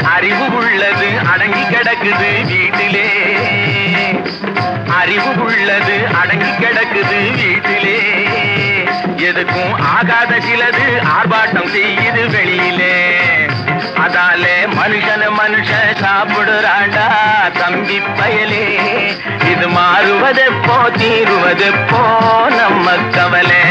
அறிவு உள்ளது அடங்கி கிடக்குது வீட்டிலே, அறிவு உள்ளது அடங்கி கிடக்குது வீட்டிலே. எதுக்கும் ஆகாத சிலது ஆர்ப்பாட்டம் செய்யுது வெளியிலே. அதாலே மனுஷன மனுஷன் சாப்பிடுறாண்டா தம்பி பயலே. இது மாறுவதெப்போ தீருவதெப்போ நம்ம கவலை.